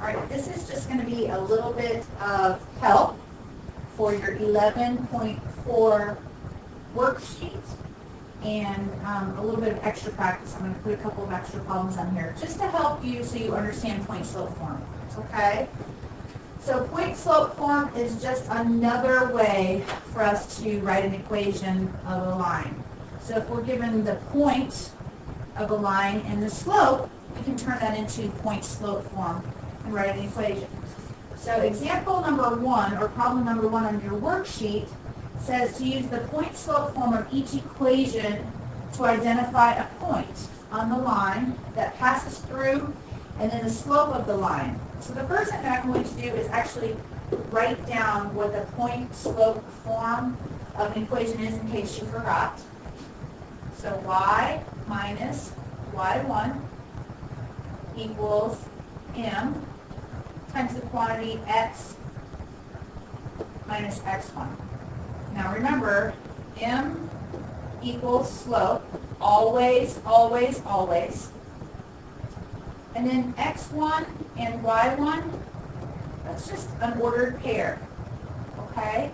All right, this is just going to be a little bit of help for your 11.4 worksheet and a little bit of extra practice. I'm going to put a couple of extra problems on here just to help you so you understand point-slope form. Okay? So point-slope form is just another way for us to write an equation of a line. So if we're given the point of a line and the slope, we can turn that into point-slope form and write an equation. So example number 1, or problem number 1 on your worksheet, says to use the point-slope form of each equation to identify a point on the line that passes through and then the slope of the line. So the first thing that I'm going to do is actually write down what the point-slope form of an equation is in case you forgot. So y minus y1 equals m times the quantity x minus x1. Now remember, m equals slope, always, always, always. And then x1 and y1, that's just an ordered pair, okay?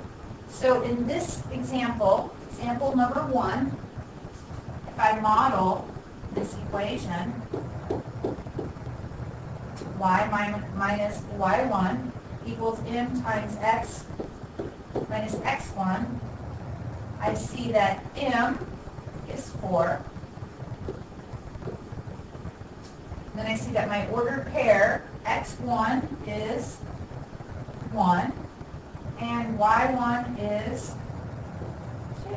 So in this example, example number 1, if I model this equation, y minus y1 equals m times x minus x1, I see that m is 4. Then I see that my ordered pair, x1 is 1, and y1 is 2.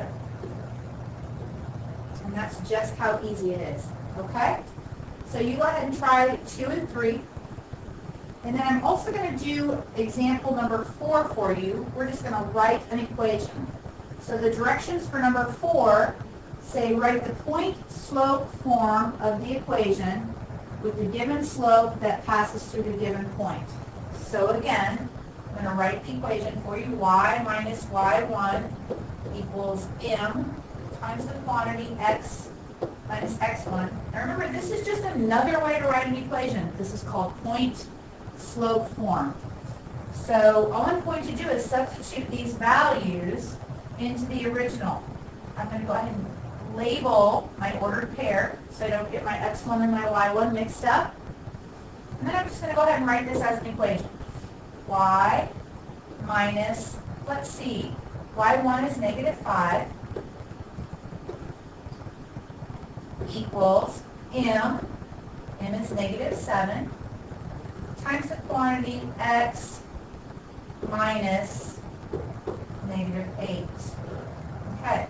And that's just how easy it is, okay? So you go ahead and try 2 and 3. And then I'm also going to do example number 4 for you. We're just going to write an equation. So the directions for number 4 say write the point-slope form of the equation with the given slope that passes through the given point. So again, I'm going to write the equation for you. Y minus y1 equals m times the quantity x minus x1. Now remember, this is just another way to write an equation. This is called point-slope form. So all I'm going to do is substitute these values into the original. I'm going to go ahead and label my ordered pair so I don't get my x1 and my y1 mixed up. And then I'm just going to go ahead and write this as an equation. Y minus, let's see, y1 is negative 5 equals m is negative 7, times the quantity x minus negative 8. Okay.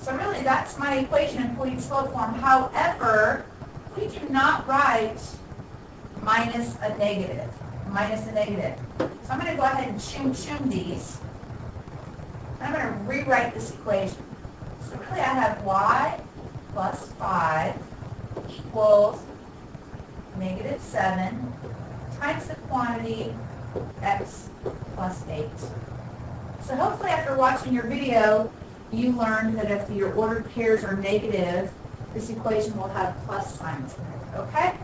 So really, that's my equation in point-slope form. However, we do not write minus a negative. So I'm going to go ahead and chum these. I'm going to rewrite this equation. So really, I have y plus 5 equals negative 7 times the quantity x plus 8. So hopefully after watching your video, you learned that if your ordered pairs are negative, this equation will have plus signs in it, okay?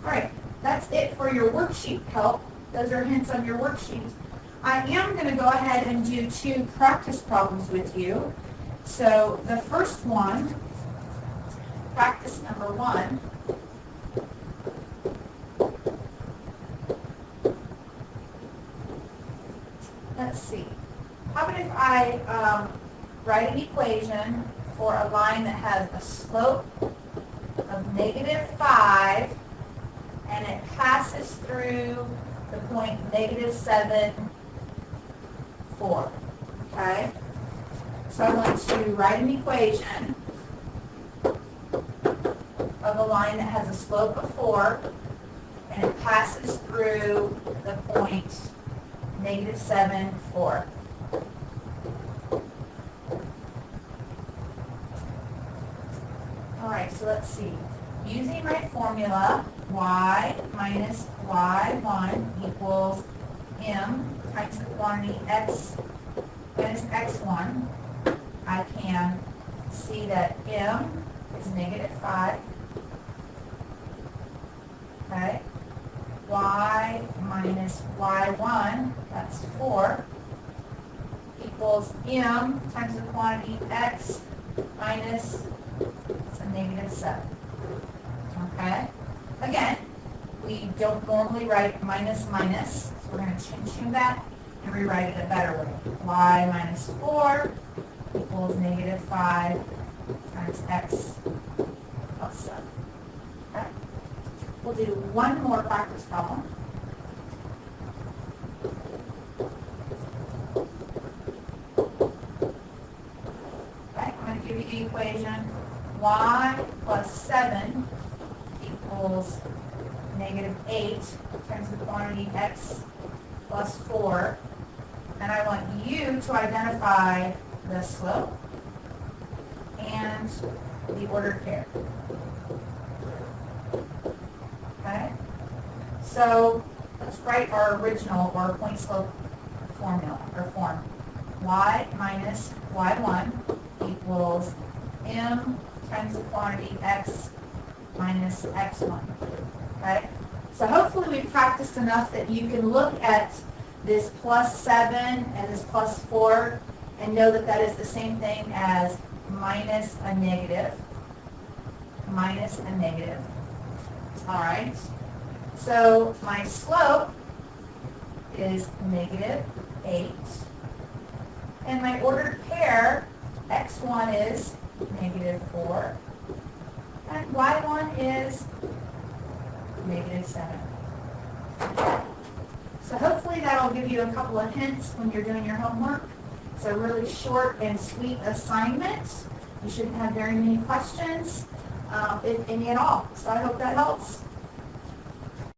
All right, that's it for your worksheet help. Those are hints on your worksheet. I am going to go ahead and do 2 practice problems with you. So the first one, practice number 1, let's see. How about if I write an equation for a line that has a slope of negative 5 and it passes through the point negative 7, 4. Okay? So I'm going to write an equation of a line that has a slope of 4 and it passes through the point negative 7, 4. All right, so let's see. Using my formula, y minus y1 equals m times the quantity x minus x1, I can see that m is negative 5. Okay? Y m times the quantity x minus a negative 7. Okay? Again, we don't normally write minus minus, so we're going to change that and rewrite it a better way. Y minus 4 equals negative 5 times x plus 7. Okay? We'll do one more practice problem. Okay, I'm going to give you the equation y plus 7 equals negative 8 times the quantity x plus 4. And I want you to identify the slope and the ordered pair. Okay? So let's write our original or point slope formula or form. Y minus y1 equals m times the quantity x minus x1. Okay? So hopefully we've practiced enough that you can look at this plus 7 and this plus 4 and know that that is the same thing as minus a negative. Minus a negative. All right. So my slope is negative 8. And my ordered pair, x1 is negative 4. And y1 is negative 7. So hopefully that'll give you a couple of hints when you're doing your homework. It's a really short and sweet assignment. You shouldn't have very many questions, if any at all. So I hope that helps.